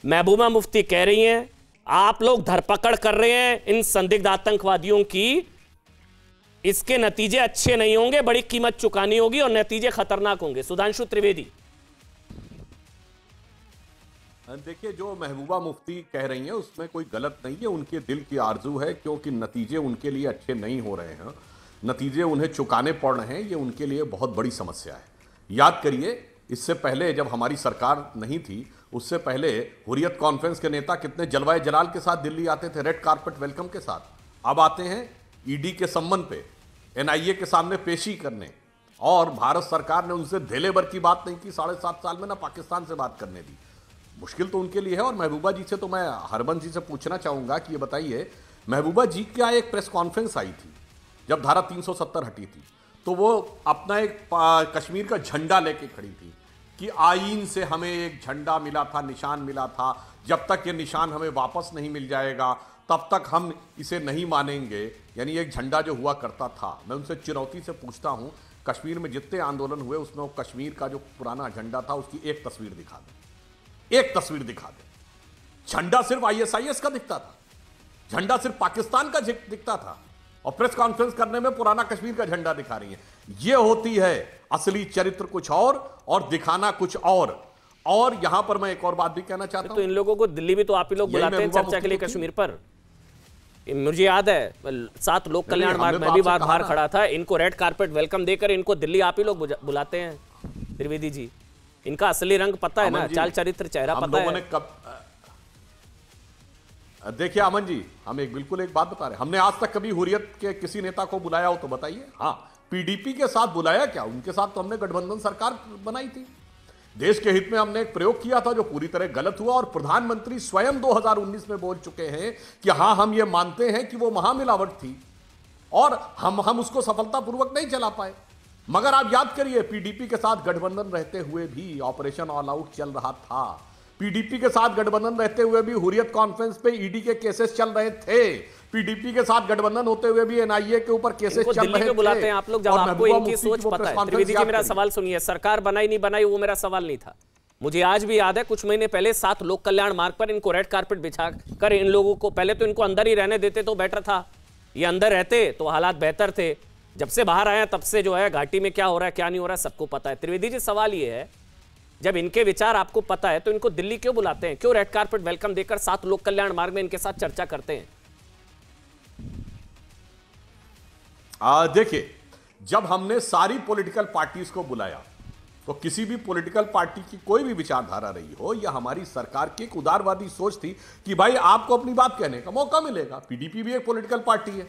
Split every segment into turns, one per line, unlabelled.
महबूबा मुफ्ती कह रही हैं आप लोग धरपकड़ कर रहे हैं इन संदिग्ध आतंकवादियों की, इसके नतीजे अच्छे नहीं होंगे, बड़ी कीमत चुकानी होगी और नतीजे खतरनाक होंगे। सुधांशु त्रिवेदी।
देखिए, जो महबूबा मुफ्ती कह रही हैं उसमें कोई गलत नहीं है, उनके दिल की आरजू है, क्योंकि नतीजे उनके लिए अच्छे नहीं हो रहे हैं, नतीजे उन्हें चुकाने पड़ रहे हैं, ये उनके लिए बहुत बड़ी समस्या है। याद करिए, इससे पहले जब हमारी सरकार नहीं थी, उससे पहले हुर्रियत कॉन्फ्रेंस के नेता कितने जलवाए जलाल के साथ दिल्ली आते थे, रेड कारपेट वेलकम के साथ। अब आते हैं ईडी के सम्मन पे, एनआईए के सामने पेशी करने, और भारत सरकार ने उनसे धेले भर की बात नहीं की 7.5 साल में, ना पाकिस्तान से बात करने दी। मुश्किल तो उनके लिए है। और महबूबा जी से तो मैं हरबंस जी से पूछना चाहूंगा कि ये बताइए, महबूबा जी क्या एक प्रेस कॉन्फ्रेंस आई थी जब धारा 370 हटी थी, तो वो अपना एक कश्मीर का झंडा लेके खड़ी थी कि आईन से हमें एक झंडा मिला था, निशान मिला था, जब तक ये निशान हमें वापस नहीं मिल जाएगा तब तक हम इसे नहीं मानेंगे। यानी एक झंडा जो हुआ करता था। मैं उनसे चुनौती से पूछता हूं, कश्मीर में जितने आंदोलन हुए उसमें वो कश्मीर का जो पुराना झंडा था उसकी एक तस्वीर दिखा दे, एक तस्वीर दिखा दे। झंडा सिर्फ आईएसआईएस का दिखता था, झंडा सिर्फ पाकिस्तान का दिखता था, और प्रेस कॉन्फ्रेंस करने में पुराना कश्मीर का झंडा दिखा रही है। यह होती है असली चरित्र कुछ और दिखाना कुछ और यहां पर मैं एक और बात भी कहना चाहता हूं।
तो इन लोगों को दिल्ली भी तो आप ही लोग बुलाते हैं चर्चा के लिए कश्मीर पर। मुझे याद है 7 लोक कल्याण मार्ग में भी बाहर खड़ा था, इनको रेड कारपेट वेलकम देकर इनको दिल्ली आप ही लोग बुलाते हैं। त्रिवेदी जी, इनका असली रंग पता है ना, चाल चरित्र चेहरा पता है।
देखिए अमन जी, हम बिल्कुल एक बात बता रहे हैं, हमने आज तक कभी हुर्रियत के किसी नेता को बुलाया हो तो बताइए। हाँ, पीडीपी के साथ बुलाया क्या? उनके साथ तो हमने गठबंधन सरकार बनाई थी। देश के हित में हमने एक प्रयोग किया था जो पूरी तरह गलत हुआ, और प्रधानमंत्री स्वयं 2019 में बोल चुके हैं कि हाँ, हम ये मानते हैं कि वो महामिलावट थी और हम उसको सफलतापूर्वक नहीं चला पाए। मगर आप याद करिए, पीडीपी के साथ गठबंधन रहते हुए भी ऑपरेशन ऑल आउट चल रहा था। पीडीपी के साथ गठबंधन रहते हुए भी हुर्रियत कॉन्फ्रेंस पे ईडी के केसेस चल रहे थे। पीडीपी के साथ गठबंधन होते हुए भी एनआईए के ऊपर केसेस चल रहे थे।
बुलाते हैं आप लोग जब आपको इनकी सोच पता है। त्रिवेदी जी, मेरा सवाल सुनिए, सरकार बनाई नहीं बनाई वो मेरा सवाल नहीं था। मुझे आज भी याद है, कुछ महीने पहले 7 लोक कल्याण मार्ग पर इनको रेड कारपेट बिछाकर इन लोगों को, पहले तो इनको अंदर ही रहने देते तो बेटर था, ये अंदर रहते तो हालात बेहतर थे। जब से बाहर आए तब से जो है घाटी में क्या हो रहा है क्या नहीं हो रहा है सबको पता है। त्रिवेदी जी, सवाल ये है, जब इनके विचार आपको पता है तो इनको दिल्ली क्यों बुलाते हैं? क्यों रेड कारपेट वेलकम देकर 7 लोक कल्याण मार्ग में इनके साथ चर्चा करते हैं?
देखिए, जब हमने सारी पॉलिटिकल पार्टीज को बुलाया तो किसी भी पॉलिटिकल पार्टी की कोई भी विचारधारा रही हो या हमारी सरकार की एक उदारवादी सोच थी कि भाई आपको अपनी बात कहने का मौका मिलेगा। पीडीपी भी एक पॉलिटिकल पार्टी है,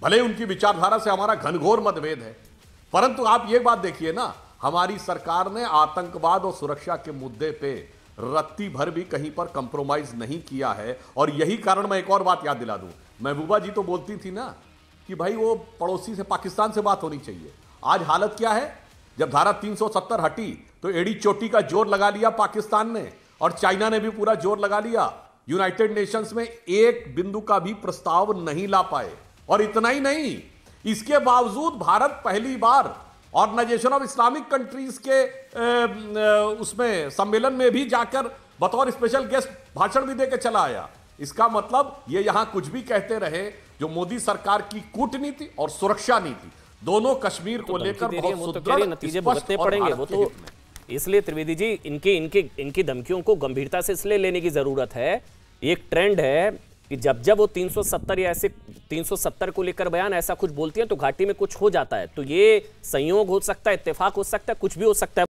भले उनकी विचारधारा से हमारा घनघोर मतभेद है, परंतु आप ये बात देखिए ना, हमारी सरकार ने आतंकवाद और सुरक्षा के मुद्दे पे रत्ती भर भी कहीं पर कंप्रोमाइज नहीं किया है। और यही कारण, मैं एक और बात याद दिला दूं, महबूबा जी तो बोलती थी ना कि भाई वो पड़ोसी से, पाकिस्तान से बात होनी चाहिए। आज हालत क्या है? जब धारा 370 हटी तो एड़ी चोटी का जोर लगा लिया पाकिस्तान ने, और चाइना ने भी पूरा जोर लगा लिया। यूनाइटेड नेशंस में एक बिंदु का भी प्रस्ताव नहीं ला पाए। और इतना ही नहीं, इसके बावजूद भारत पहली बार ऑर्गेनाइजेशन ऑफ इस्लामिक कंट्रीज के उसमें सम्मेलन में भी जाकर बतौर स्पेशल गेस्ट भाषण भी देकर चला आया। इसका मतलब ये यहां कुछ भी कहते रहे, जो मोदी सरकार की कूटनीति और सुरक्षा नीति दोनों कश्मीर को लेकर बहुत सुदृढ़
नतीजे भुगतने पड़ेंगे। वो तो इसलिए त्रिवेदी जी, इनकी धमकियों को गंभीरता से इसलिए लेने की जरूरत है। एक ट्रेंड है कि जब वो 370 या ऐसे 370 को लेकर बयान ऐसा कुछ बोलती है तो घाटी में कुछ हो जाता है। तो ये संयोग हो सकता है, इत्तेफाक हो सकता है, कुछ भी हो सकता है।